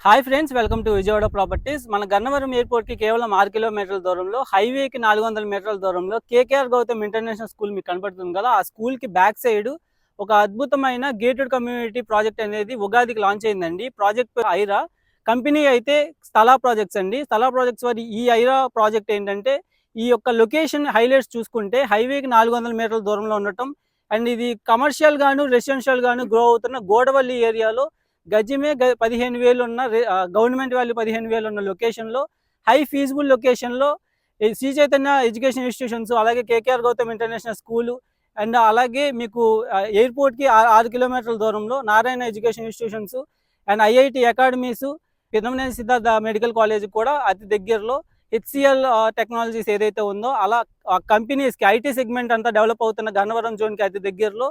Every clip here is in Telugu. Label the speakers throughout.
Speaker 1: Hi friends, welcome to Vijayawada properties. మన గన్నవరం ఎయిర్పోర్ట్ కి కేవలం 6 కిలోమీటర్ల దూరంలో, హైవేకి 400 మీటర్ల దూరంలో కేకేఆర్ గౌతమ్ ఇంటర్నేషనల్ స్కూల్ మీకు కనపడుతుంది కదా. ఆ స్కూల్ కి బ్యాక్ సైడ్ ఒక అద్భుతమైన గేటెడ్ కమ్యూనిటీ ప్రాజెక్ట్ అనేది ఉగాదికి లాంచ్ అయిందండి. ప్రాజెక్ట్ ఐరా కంపెనీ అయితే స్థలా ప్రాజెక్ట్స్ అండి. స్థలా ప్రాజెక్ట్స్ వారి ఈ ఐరా ప్రాజెక్ట్ ఏంటంటే, ఈ యొక్క లొకేషన్ హైలైట్స్ చూసుకుంటే హైవేకి 400 మీటర్ల దూరంలో ఉండటం అండ్ ఇది కమర్షియల్ గాను రెసిడెన్షియల్ గాను గ్రో అవుతున్న గోడవల్లి ఏరియాలో గజమే 15,000 ఉన్న గవర్నమెంట్ వాల్యూ 15,000 ఉన్న లొకేషన్లో, హై ఫీజిబుల్ లొకేషన్లో శ్రీ చైతన్య ఎడ్యుకేషన్ ఇన్స్టిట్యూషన్స్, అలాగే KKR Gautam international school and అలాగే మీకు ఎయిర్పోర్ట్కి 6 కిలోమీటర్ల దూరంలో Narayana education institutions and IIT academies, Pinnamaneni Siddhartha medical college కూడా అతి దగ్గరలో, హెచ్సిఎల్ టెక్నాలజీస్ ఏదైతే ఉందో అలా కంపెనీస్కి ఐటీ సెగ్మెంట్ అంతా డెవలప్ అవుతున్న గన్నవరం జోన్కి అతి దగ్గరలో,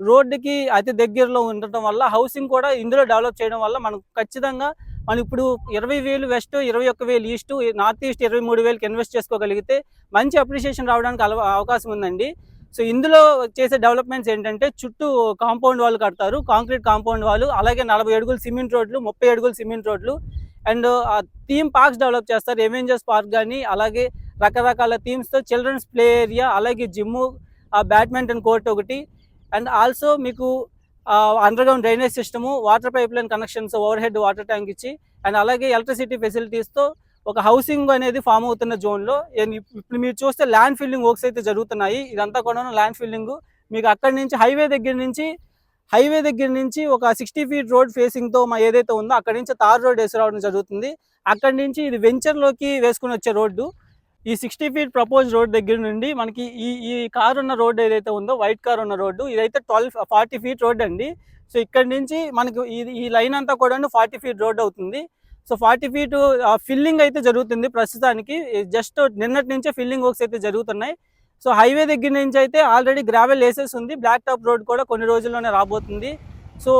Speaker 1: రోడ్డుకి అతి దగ్గరలో ఉండటం వల్ల హౌసింగ్ కూడా ఇందులో డెవలప్ చేయడం వల్ల మనకు ఖచ్చితంగా మనం ఇప్పుడు 20,000 వెస్ట్, 21,000 ఈస్ట్, నార్త్ ఈస్ట్ 23,000కి ఇన్వెస్ట్ చేసుకోగలిగితే మంచి అప్రిషియేషన్ రావడానికి అవకాశం ఉందండి. సో ఇందులో చేసే డెవలప్మెంట్స్ ఏంటంటే, చుట్టూ కాంపౌండ్ వాళ్ళు కడతారు, కాంక్రీట్ కాంపౌండ్ వాళ్ళు, అలాగే 40 అడుగులు సిమెంట్ రోడ్లు, 30 అడుగులు సిమెంట్ రోడ్లు అండ్ థీమ్ పార్క్స్ డెవలప్ చేస్తారు. ఎవెంజర్స్ పార్క్ కానీ, అలాగే రకరకాల థీమ్స్తో చిల్డ్రన్స్ ప్లే ఏరియా, అలాగే జిమ్ము, బ్యాడ్మింటన్ కోర్ట్ ఒకటి అండ్ ఆల్సో మీకు underground drainage system, water pipe line connections, over head water tank ఇచ్చి అండ్ అలాగే ఎలక్ట్రిసిటీ ఫెసిలిటీస్తో ఒక హౌసింగ్ అనేది ఫామ్ అవుతున్న జోన్లో ఇప్పుడు మీరు చూస్తే ల్యాండ్ ఫిల్లింగ్ వర్క్స్ అయితే జరుగుతున్నాయి. ఇదంతా కూడా ల్యాండ్ ఫిల్లింగ్ మీకు అక్కడి నుంచి హైవే దగ్గర నుంచి ఒక 60 ఫీట్ రోడ్ ఫేసింగ్తో ఏదైతే ఉందో అక్కడి నుంచి తార్ రోడ్ వేసుకురావడం జరుగుతుంది. అక్కడి నుంచి ఇది వెంచర్లోకి వేసుకుని వచ్చే రోడ్డు. ఈ 60 ఫీట్ ప్రపోజ్ రోడ్ దగ్గర నుండి మనకి ఈ కార్ ఉన్న రోడ్డు ఏదైతే ఉందో, వైట్ కార్ ఉన్న రోడ్డు, ఇదైతే 40 ఫీట్ రోడ్ అండి. సో ఇక్కడ నుంచి మనకి ఈ లైన్ అంతా కూడా 40 ఫీట్ రోడ్ అవుతుంది. సో 40 ఫీట్ ఫిల్లింగ్ అయితే జరుగుతుంది ప్రస్తుతానికి. జస్ట్ నిన్నటి నుంచే ఫిల్లింగ్ వర్క్స్ అయితే జరుగుతున్నాయి. సో హైవే దగ్గర నుంచి అయితే ఆల్రెడీ గ్రావెల్ వేసేసి ఉంది. బ్లాక్ టాప్ రోడ్ కూడా కొన్ని రోజుల్లోనే రాబోతుంది. సో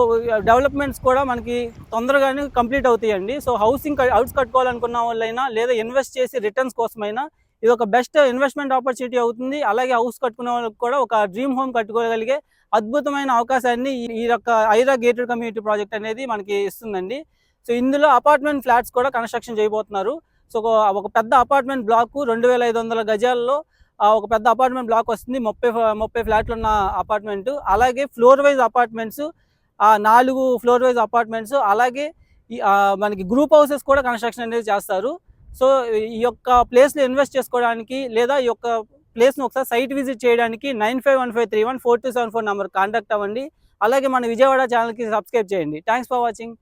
Speaker 1: డెవలప్మెంట్స్ కూడా మనకి తొందరగానే కంప్లీట్ అవుతాయండి. సో హౌసింగ్ హౌస్ కట్టుకోవాలనుకున్న వాళ్ళైనా, లేదా ఇన్వెస్ట్ చేసి రిటర్న్స్ కోసమైనా ఇది ఒక బెస్ట్ ఇన్వెస్ట్మెంట్ ఆపర్చునిటీ అవుతుంది. అలాగే హౌస్ కట్టుకునే వాళ్ళకి కూడా ఒక డ్రీమ్ హోమ్ కట్టుకోగలిగే అద్భుతమైన అవకాశాన్ని ఈ యొక్క ఐరా గేటెడ్ కమ్యూనిటీ ప్రాజెక్ట్ అనేది మనకి ఇస్తుందండి. సో ఇందులో అపార్ట్మెంట్ ఫ్లాట్స్ కూడా కన్స్ట్రక్షన్ చేయబోతున్నారు. సో ఒక పెద్ద అపార్ట్మెంట్ బ్లాక్ 2,500 గజాల్లో ఒక పెద్ద అపార్ట్మెంట్ బ్లాక్ వస్తుంది. 30 ఫ్లాట్లు ఉన్న అపార్ట్మెంట్, అలాగే floor wise apartments, 4 floor wise apartments, అలాగే మనకి గ్రూప్ హౌసెస్ కూడా కన్స్ట్రక్షన్ అనేది చేస్తారు. సో ఈ యొక్క ప్లేస్లో ఇన్వెస్ట్ చేసుకోవడానికి, లేదా ఈ యొక్క ప్లేస్ను ఒకసారి సైట్ విజిట్ చేయడానికి 9515314274 నెంబర్ కాంటాక్ట్ అవ్వండి. అలాగే మన విజయవాడ ఛానల్కి సబ్స్క్రైబ్ చేయండి. Thanks for watching.